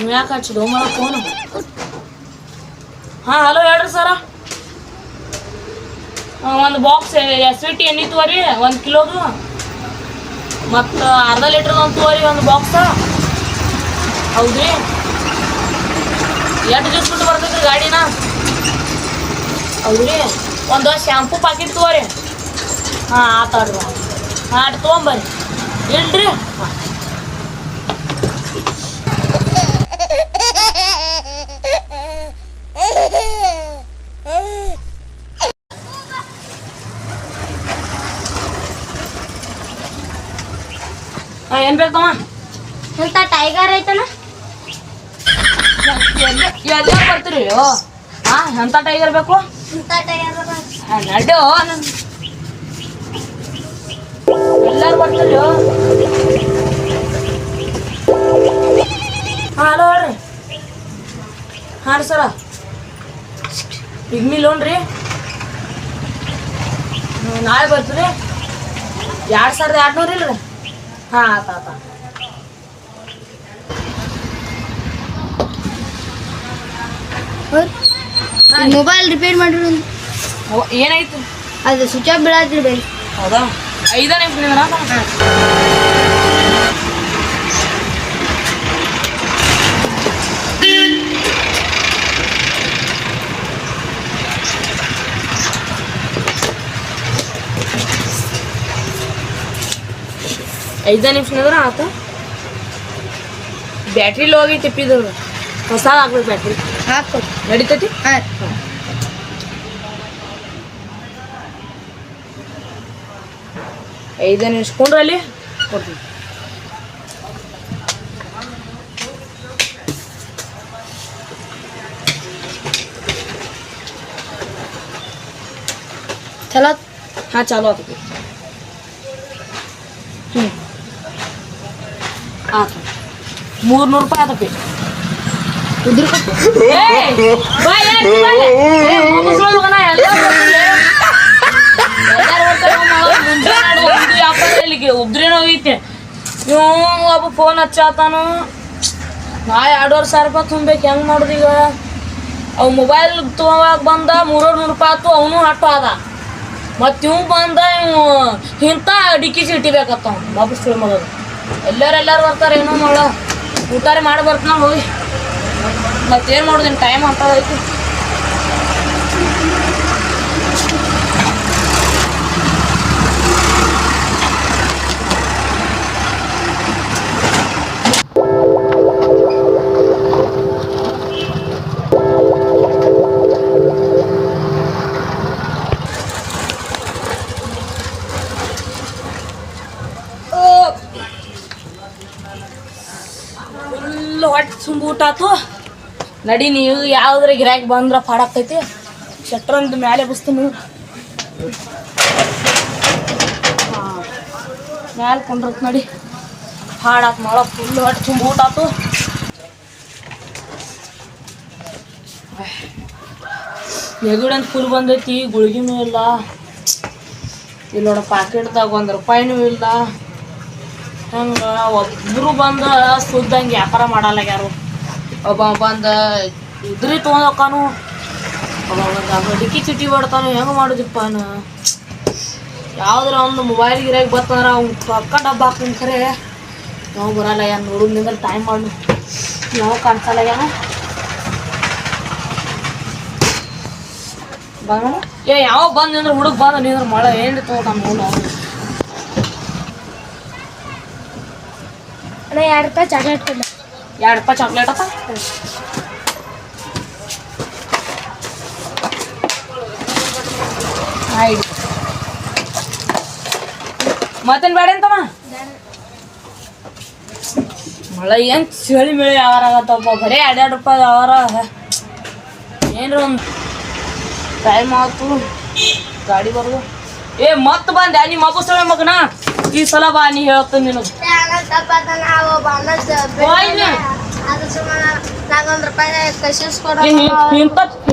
ನೀವು ಯಾಕೆ ಹಚ್ಚಿಡು ಮರ ಫೋನು? ಹಾಂ ಹಲೋ ಹೇಳ್ರಿ ಸರ. ಒಂದು ಬಾಕ್ಸ್ ಎಸ್.ವಿ.ಟಿ ಎಣ್ಣೆ ತೋರಿ 1 ಕಿಲೋದು, ಮತ್ತು ಅರ್ಧ ಲೀಟ್ರ್ ಒಂದು ತೋರಿ ಒಂದು ಬಾಕ್ಸ. ಹೌದ್ರಿ, ಎಷ್ಟು ದಿವ್ಸ ಬಿಟ್ಟು ಬರ್ತೈತಿ ಗಾಡಿನ? ಹೌದ್ರಿ, ಒಂದು ಶ್ಯಾಂಪು ಪಾಕಿಟ್ ತಗೋರಿ. ಹಾಂ ಆತಾಡ್ರಿ. ಹಾಂ ಅಟ್ ತೊಗೊಂಬರ್ರಿ ಇಲ್ರಿ. ಹಾಂ ಏನು ಬೇಕಮ್ಮ? ಎಂತ ಟೈಗರ್ ಐತನ? ಎಲ್ಲ ಬರ್ತೀರಿ? ಹಾಂ ಎಂಥ ಟೈಗರ್ ಬೇಕು? ಎಂತ ಟೈಗರ್ ನಡ್ಡು ಎಲ್ಲರೂ ಬರ್ತೀರಿ? ಹಾಂ ಹಲೋ ಹೇಳ್ರಿ. ಹಾಂ ರೀ ಸರ, ಪಿಗ್ಮಿ ಲೋನ್ ರೀ. ನಾಳೆ ಬರ್ತೀರಿ? 2200 ಇಲ್ರಿ? ಹಾಂ ಆತ. ಮೊಬೈಲ್ ರಿಪೇರ್ ಮಾಡಿರು. ಏನಾಯ್ತು? ಅದು ಸ್ವಿಚ್ ಆಫ್ ಬೀಳಾತ್ರಿ ಬೈ. ಹೌದಾ? 5 ನಿಮಿಷ. 5 ನಿಮಿಷ ಆತ. ಬ್ಯಾಟ್ರಿ ಲೋ ಆಗೈತಿ, ತಿಪ್ಪಿದ್ರು ಹೊಸ ಹಾಕ್ಬೇಕು. ಬ್ಯಾಟ್ರಿ ಹಾಕು ನಡೀತೈತಿ? ಹಾಂ. 5 ನಿಮಿಷ ಕೊಂಡ್ರಲ್ಲಿ ಕೊಡ್ತೀನಿ. ಚಲೋ. ಹಾಂ ಚಾಲು ಆಗ್ತೈತಿ. ಆತ 300 ರೂಪಾಯಿ ಆತಪ್ಪಿ. ಉದ್ರಿ ಉದ್ರೇನ ಹೋಗೈತೆ. ನೀವು ಒಬ್ಬ ಫೋನ್ ಹಚ್ಚಾತಾನು, ನಾ 2,500 ರೂಪಾಯಿ ತುಂಬೇಕು. ಹೆಂಗೆ ಮಾಡೋದು ಈಗ? ಅವು ಮೊಬೈಲ್ ತೊಗೊಳಕ್ಕೆ ಬಂದ 300 ರೂಪಾಯಿ ಆಯ್ತು, ಅವನು ಹಟ್ಟು ಆದ. ಮತ್ತು ಇವ್ ಬಂದ ಇವು ಇಂಥ ಡಿಕ್ಕಿ ಚೀಟಿ ಬೇಕತ್ತ ವಾಪಸ್ ಮಾಡೋದು. ಎಲ್ಲರೂ ಬರ್ತಾರೆ, ಏನೋ ಮಾಡ ಊಟಾರೆ ಮಾಡಿ ಬರ್ತಾನ ಹೋಗಿ. ಮತ್ತೇನು ಮಾಡೋದು? ಟೈಮ್ ಅಂತ ಐತಿ. ಹೊಟ್ಟೆ ತುಂಬೂಟಾತು. ನಡಿ, ನೀವು ಯಾವ್ದ್ರ ಗಿರಾಕಿ ಬಂದ್ರೆ ಪಾಡಾಕೈತಿ. ಶಟ್ರಂದು ಮೇಲೆ ಬಸ್ತೀನಿ. ಹಾಂ ಮ್ಯಾಲೆ ಕೊಂಡ್ರತ್ ನಡಿ. ಹಾಡಾತ್ ಮಾಡ ಫುಲ್ ಹೊಟ್ಟೆ ತುಂಬೂಟಾತು. ನೆಗಡಂತ ಫುಲ್ ಬಂದೈತಿ. ಗುಳಿಗಿನೂ ಇಲ್ಲ. ಇಲ್ಲಿ ನೋಡ ಪಾಕೆಟ್ದಾಗ 1 ರೂಪಾಯಿನೂ ಇಲ್ಲ. ಹಂಗೆ ಒಬ್ಬರು ಬಂದು ಸುದ್ದಂಗೆ ವ್ಯಾಪಾರ ಮಾಡಲ್ಲಾಗ್ಯಾರು. ಒಬ್ಬ ಬಂದು ಉದ್ರಿ ತೊಗೊಂಡೋಕಾನು, ಒಬ್ಬ ಬಂದು ಡಿಕ್ಕಿ ಚೀಟಿ ಹೊಡ್ತಾನು. ಹೆಂಗೆ ಮಾಡೋದಿಪ್ಪ? ಯಾವ್ದಾರ ಒಂದು ಮೊಬೈಲ್ ಗಿರಾಗಿ ಬರ್ತಾರ ಅವ್ನು ಪಕ್ಕ ಡಬ್ಬ ಹಾಕ್ತೀನಿ. ಖರೆ ನಾವು ಬರಲ್ಲ. ಏನು ನೋಡೋದು ನಿಂದ್ರೆ ಟೈಮ್ ಮಾಡು. ಯಾವ ಕಾಣಿಸಲ್ಲ ಏನು ಬಂದ ಯಾವ ಬಂದು ನಿಂದ್ರೆ ಹುಡುಗ ಬಂದ ನಿಂದ್ರೆ ಮಳೆ ಏನು ತೊಗೊಂಡು ನೋಡು. ಅಣ್ಣ 2 ರೂಪಾಯಿ ಚಾಕ್ಲೇಟ್ ಕೊಡ್ಲ. 2 ರೂಪಾಯಿ ಚಾಕ್ಲೇಟ್ ಅಪ್ಪ. ಆಯ್ತು, ಮತ್ತೇನು ಬೇಡ ಅಂತಮ್ಮ? ಮಳೆ ಏನು ಚಳಿ ಮೇಳಿ ಯಾವಾರ ಆಗತ್ತಪ್ಪ. ಬರೀ 2 ರೂಪಾಯಿ ಯಾವಾರ. ಏನ್ರಿ ಒಂದು ಟೈಮ್ ಆಯ್ತು ಗಾಡಿ ಬರೋದು. ಮತ್ತೆ ಬಂದೆ ನಿಮ್ಮ ಅಬ್ಬಸ್ತಳೆ ಮಗನ. ಈ ಸಲ ಬಾ, ನೀ ಹೇಳ್ತೀನಿ ನಿನಗೆ.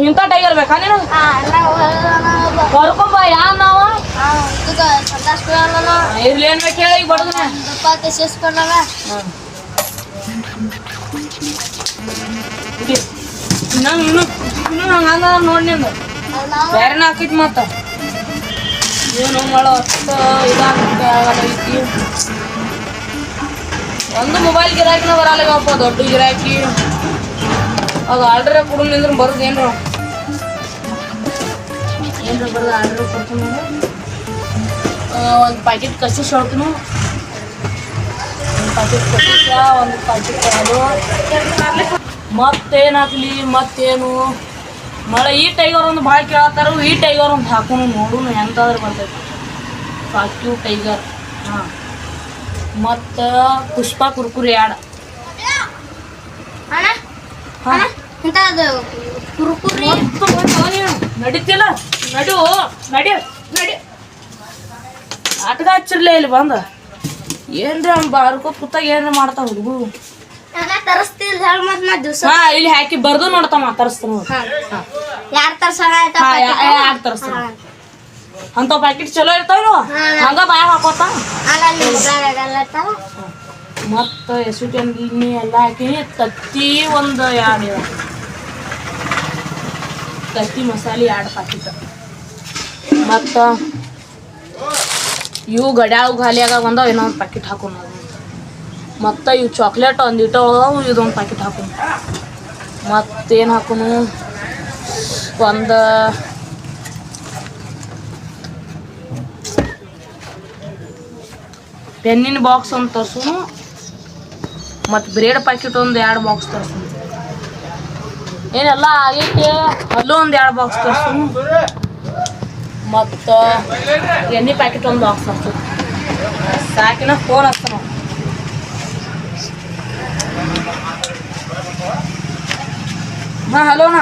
ಇಂಥ ಟೈಗರ್ ಬೇಕಾ ನೀನು? ಕರ್ಕೊಂಬ. ಯಾವ ನಾವು ಇರ್ಲಿ ಏನ್ ಬೇಕು ಹೇಳಿ ಬಡದನ. ಇನ್ನೂ ಹಂಗ ನೋಡಿ ನಿಂದು ಬೇರೆನ ಹಾಕೈತಿ ಮತ್ತ ಏನು ಮಾಡೋ ಅಷ್ಟು ಇದಾಗೈತಿ. ಒಂದು ಮೊಬೈಲ್ ಗಿರಾಕಿನ ಬರಲ್ಲಪ್ಪ, ದೊಡ್ಡ ಗಿರಾಕಿ ಅದು ಆರ್ಡ್ರ ಕೊಡು ನಿಂದ್ರೆ ಬರೋದು ಏನ್ರ ಬರೋದು ಆರ್ಡ್ರ್ ಕೊಡ್ತೀನಿ. ಒಂದು ಪ್ಯಾಕೆಟ್ ಕಸಿಸ್ ಹೇಳ್ತೀನಿ, ಒಂದು ಪ್ಯಾಕೆಟ್ ಕಸಿಸ, ಒಂದು ಪ್ಯಾಕೆಟ್ ಅದು ಮತ್ತೇನು ಹಾಕ್ಲಿ ಮತ್ತೇನು ಮಳೆ ಈ ಟೈಗರ್ ಒಂದು ಭಾಳ ಕೇಳತ್ತಾರ. ಈ ಟೈಗರ್ ಒಂದು ಹಾಕೋಣ ನೋಡು ಎಂತಾದ್ರೂ ಬರ್ತೈತಿ. ಫಾಕ್ಯೂ ಟೈಗರ್. ಹಾಂ, ಮತ್ತು ಪುಷ್ಪ ಕುರ್ಕುರಿ ಆಡ ನಡೀತಿಲ್ಲ ನಡಿ ನಡಿ ಆಟಗ ಹಚ್ಚಿರ್ಲೇ ಇಲ್ಲಿ ಬಂದ ಏನ್ರಿ ಅವ್ನು ಬಾರ್ಕೋ ಕೂತಾಗ ಏನ್ರ ಮಾಡ್ತಾವ ಹುಡುಗರು. ಹಾ ಇಲ್ಲಿ ಹಾಕಿ ಬರ್ದು ನೋಡ್ತಾವ ತರಿಸ್ತಾನ. ಯಾರು ತರ್ಸೋಣ ಯಾರು ತರಿಸ್ತಾನ ಅಂತ ಪ್ಯಾಕೆಟ್ ಚಲೋ ಇರ್ತಾವ ಹಂಗ ಬಾಯ ಹಾಕೋತ. ಮತ್ತು ಎಣ್ಣೆ ಎಲ್ಲ ಹಾಕಿನಿ. ತತ್ತಿ ಒಂದು 2 ತತ್ತಿ ಮಸಾಲೆ 2 ಪ್ಯಾಕೆಟ್. ಮತ್ತು ಇವು ಗಡ್ಯಾವು ಖಾಲಿಯಾಗ ಬಂದಾವ, ಇನ್ನೊಂದು ಪ್ಯಾಕೆಟ್ ಹಾಕೋಣ. ಮತ್ತು ಇವು ಚಾಕ್ಲೇಟ್ ಒಂದಿಟ್ಟು ಅದಾವು, ಇದೊಂದು ಪ್ಯಾಕೆಟ್ ಹಾಕೋಣ. ಮತ್ತೇನು ಹಾಕೋನು, ಒಂದು ಪೆನ್ನಿನ ಬಾಕ್ಸ್ ಒಂದು ತರ್ಸೋನು. ಮತ್ತು ಬ್ರೆಡ್ ಪ್ಯಾಕೆಟ್ ಒಂದು 2 ಬಾಕ್ಸ್ ತರ್ಸೋನು. ಏನೆಲ್ಲ ಆಗೈತೆ. ಅಲ್ಲೂ ಒಂದು 2 ಬಾಕ್ಸ್ ತರ್ಸೋನು. ಮತ್ತು ಎಣ್ಣೆ ಪ್ಯಾಕೆಟ್ ಒಂದು ಬಾಕ್ಸ್ ತರ್ಸೋನು. ಸಾಕಿನ ಫೋನ್ ಹಚ್ತಾನ. ಹಾಂ ಹಲೋಣ್ಣ,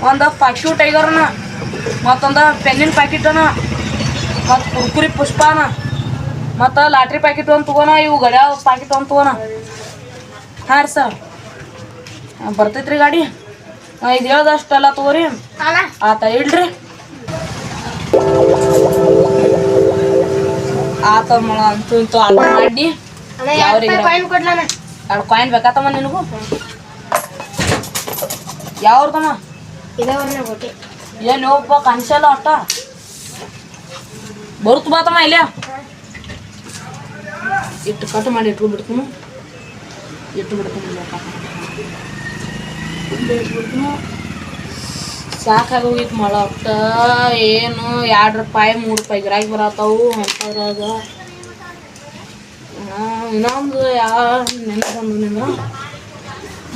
ಒಂದು ಫಾಕ್ಯೂ ಟೈಗರ್ನ, ಮತ್ತೊಂದು ಪೆನ್ನಿನ ಪ್ಯಾಕೆಟನ, ಮತ್ತು ಕುರ್ಕುರಿ ಪುಷ್ಪನ, ಮತ್ತು ಲಾಟ್ರಿ ಪ್ಯಾಕೆಟ್ ಒಂದು ತೊಗೋಣ. ಇವು ಗಡ್ಯಾವ ಪ್ಯಾಕೆಟ್ ಒಂದು ತೊಗೋಣ. ಹಾಂ ರೀ ಸರ್, ಬರ್ತೈತ್ರಿ ಗಾಡಿ. ಇದು ಹೇಳ್ದಷ್ಟೆಲ್ಲ ತೊಗೋರಿ. ಆತ ಇಡ್ರಿ. ಆತ ಮಳ ಅಂತೂ ಇಂತೂ ಆರ್ಡರ್ ಮಾಡಿ. ಯಾವ್ರಿಗೆ 2 ಕಾಯಿನ್ ಬೇಕಾತಮ್ಮ ನಿನಗೂ? ಯಾವ್ದಮ್ಮ ಏನು ಒಬ್ಬ ಕನ್ಸಲ್ಲ ಒಟ್ಟ ಬರುತ್ತ ಬಾತಮ್ಮ ಇಲ್ಲೇ ಇಟ್ಟು ಕಟ್ ಮಾಡಿ ಇಟ್ಬಿಡ್ತೀನಿ. ಸಾಕಾಗೋಗಿತ್ತು ಮಳ ಒಟ್ಟ. ಏನು 2 ರೂಪಾಯಿ 3 ರೂಪಾಯಿ ಗಿರಾಕಿ ಬರತ್ತಾವು ಅಂಥದ್ರಾಗ. ಇನ್ನೊಂದು ನೆನಪಂದು ನಿಂದ್ರೆ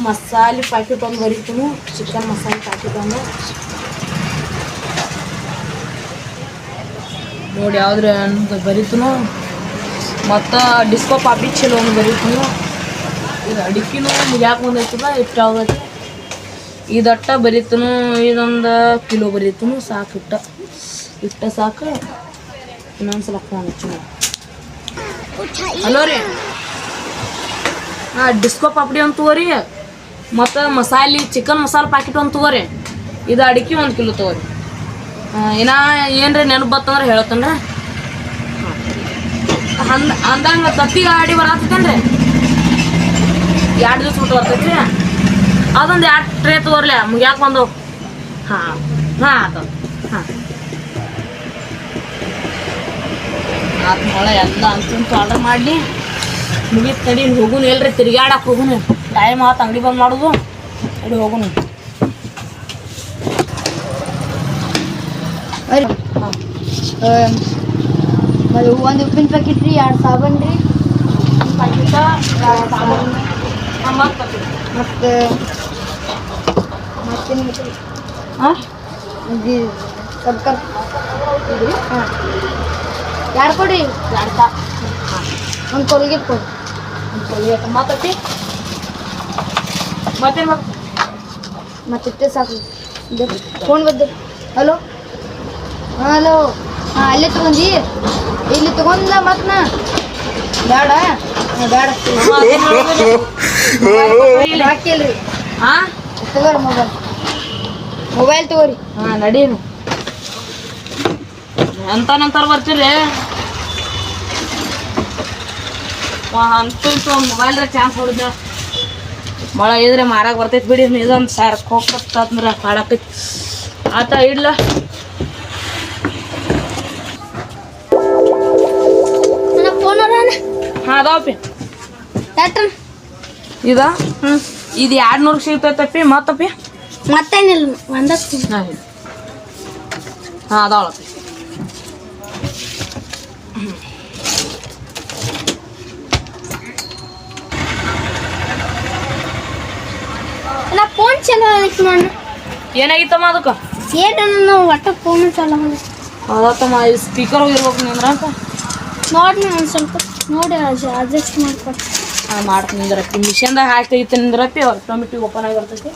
ಮಸಾಲೆ ಪ್ಯಾಕೆಟ್ ಒಂದು ಬರೀತೀನಿ. ಚಿಕನ್ ಮಸಾಲೆ ಪ್ಯಾಕೆಟ್ ಒಂದು ನೋಡಿ ಯಾವ್ದ್ರ ಒಂದು ಬರೀತೀನಿ. ಮತ್ತು ಡಿಸ್ಕೋ ಪಾಪಿ ಚಲೋ ಒಂದು ಬರೀತೀನಿ. ಇದು ಅಡಿಕೆನೂ ಮುಗ್ಯಾಕೆ ಬಂದೈತದ ಇಟ್ಟು ಯಾವ್ದೈತಿ ಇದಟ್ಟ ಬರೀತೀನಿ. ಇದೊಂದು ಕಿಲೋ ಬರೀತೀನಿ. ಸಾಕು ಇಟ್ಟ ಸಾಕು. ಇನ್ನೊಂದ್ಸಲ ಫೋನ್ ಹಚ್ಚಿ. ಹಲೋ ರೀ, ಹಾಂ ಡಿಸ್ಕೋ ಪಾಪಡಿ ಒಂದು ತಗೋರಿ. ಮತ್ತು ಮಸಾಲೆ ಚಿಕನ್ ಮಸಾಲೆ ಪ್ಯಾಕೆಟ್ ಒಂದು ತಗೋರಿ. ಇದು ಅಡಿಕೆ 1 ಕಿಲೋ ತಗೋರಿ. ಏನಾ ಏನ್ರಿ ನೆನಪು ಬತ್ತಂದ್ರೆ ಹೇಳ್ತೇನೆ. ಅಂದಂಗೆ ತತ್ತಿ ಗಾಡಿ ಬರತ್ತೇನ್ರಿ 2 ದಿವ್ಸ ಬಿಟ್ಟು ಬರ್ತೈತಿ. ಅದೊಂದು 2 ಟ್ರೇ ತಗೋರ್ಲೆ ಮುಗ್ಯಾಕೆ ಬಂದವು. ಹಾಂ ಆತ. ಹಾಂ ಆತು ಮಳೆ ಎಲ್ಲ ಅಂತಂತ ಆರ್ಡರ್ ಮಾಡಲಿ. ಮುಗಿತು ತಡಿ ಹೋಗುನು. ಎಲ್ರಿ ತಿರ್ಗಾಡಕ್ಕೆ ಹೋಗುನು. ಟೈಮ್ ಆತು ಅಂಗಡಿ ಬಂದು ಮಾಡೋದು. ಅಲ್ಲಿ ಹೋಗುನು. ಒಂದು ಉಪ್ಪಿನ ಪ್ಯಾಕೆಟ್ ರೀ, 2 ಸಾಬನ್ ರೀ ಪ್ಯಾಕೆಟ, 2 ಸಾಬೂನು. ಮತ್ತು ಮತ್ತೇನು ಹಾಂ ಇದು ಸರ್ಕಲ್ ಇದು ಹಾಂ 2 ಕೊಡಿ. 2 ಹಾಂ ಒಂದು ಕೊಲ್ಗೇಟ್ ಕೊಡಿ. ಒಂದು ಕೊಲ್ಗೇಟ್ ಮಾತೈತಿ. ಮತ್ತೇನು ಮತ್ತಿಟ್ಟೆ ಸಾಕು. ಫೋನ್ ಬದ್ದು. ಹಲೋ ಹಲೋ ಹಾಂ ಅಲ್ಲೇ ತೊಗೊಂಡು ಇಲ್ಲಿ ತೊಗೊಂಡ ಮತ್ತೆ ನಾ ಬೇಡ ಬೇಡ ಹಾಕಿಲ್ರಿ. ಹಾಂ ತಗೋರಿ ಮೊಬೈಲ್ ತಗೋರಿ. ಹಾಂ ನಡೀನು. ನಂತರ ಬರ್ತೀರಿ. ಅಂತೂ ಒಂದು ಮೊಬೈಲ್ದಾಗ ಚಾನ್ಸ್ ಹೊಡಿದ ಭಾಳ ಇದ್ರೆ ಮಾರಾಗ ಬರ್ತೈತಿ ಬಿಡಿ ಇದೊಂದು ಸಾರಕ್ಕೆ ಹೋಗ್ತಂದ್ರೆ ಹಾಳಾಕೈತಿ ಆತ ಇಡ್ಲ ಫೋನ್ ಅದಾನ ಹಾಂ ಅದಾವಪ್ಪಿ ಯಾಟ್ರ ಇದ ಇದು 200 ಸಿಗ್ತೈತಪ್ಪಿ ಮತ್ತಪ್ಪಿ ಮತ್ತೇನಿಲ್ಲ ಒಂದಕ್ಕೆ ಹಾಂ ಅದಾವಳಪ್ಪಿ ನಾ ಫೋನ್ ಚಲೋ ಅದಕ್ಕೆ ನಾನು ಏನಾಗಿತ್ತಮ್ಮ ಅದಕ್ಕೆ ಏನು ಒಟ್ಟು ಫೋನ್ ಚಲೋ ಅದತ್ತಮ್ಮ ಇದು ಸ್ಪೀಕರ್ ಹೋಗಿರ್ಬೇಕು ನಿಂದ್ರ ಅಂತ ನೋಡಿ ಒಂದು ಸ್ವಲ್ಪ ನೋಡಿ ಅಡ್ಜಸ್ಟ್ ಮಾಡ್ಕೊಟ್ಟು ಮಾಡ್ತೀನಿ ನಿಂದ್ರಪ್ಪಿ ಮಿಷನ್ದಾಗ ಹಾಕ್ತೈತಿ ನಿಂದ್ರಪ್ಪಿ ಆಟೋಮೆಟಿಕ್ ಓಪನ್ ಆಗಿ ಬರ್ತೈತಿ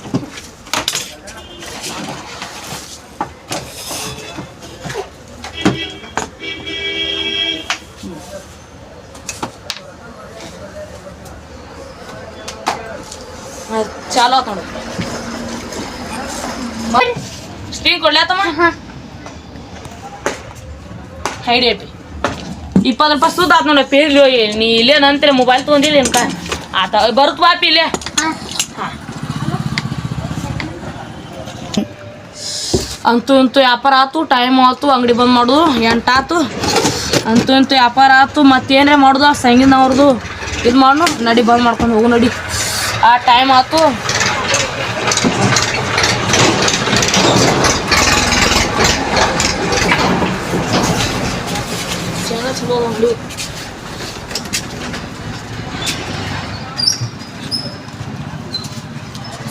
ಚಾಲು ಆತ ನೋಡು ಸ್ಕ್ರೀನ್ ಕೊಡ್ಲಾತಮ್ಮ ಹಾಂ ಹೈಡಿ ಅಪ್ಪಿ 20 ರೂಪಾಯಿ ಸುದ್ದ ಆತ್ ನೋಡಪ್ಪಿ ಇಲ್ಲಿ ನೀ ಇಲ್ಲೇ ನಂತರ ಮೊಬೈಲ್ ತೊಗೊಂಡಿಲ್ಲ ಏನ್ಕ ಆತ ಬರುತ್ತ ಬಾಪಿ ಇಲ್ಲೇ ಹಾಂ ಹಾಂ ಅಂತೂ ಇಂತೂ ವ್ಯಾಪಾರ ಆತು ಟೈಮ್ ಆಯ್ತು ಅಂಗಡಿ ಬಂದ್ ಮಾಡೋದು 8 ಆತು ಅಂತೂ ಇಂತೂ ವ್ಯಾಪಾರ ಆತು ಮತ್ತೇನ್ರೇ ಮಾಡೋದು ಸಂಗಿನವ್ರದ್ದು ಇದು ಮಾಡು ನಡಿ ಬಂದ್ ಮಾಡ್ಕೊಂಡು ಹೋಗು ನಡಿ ಆ ಟೈಮ್ ಆತು ಚಲೋ ಅಂಗಡಿ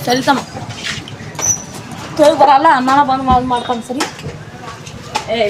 ಸರಿ ತಮ್ಮ ತೊಯ್ ಬರಲ್ಲ ನಾನು ಬಂದು ಮಾಡ್ಕೊಂಡು ಸರಿ ಏ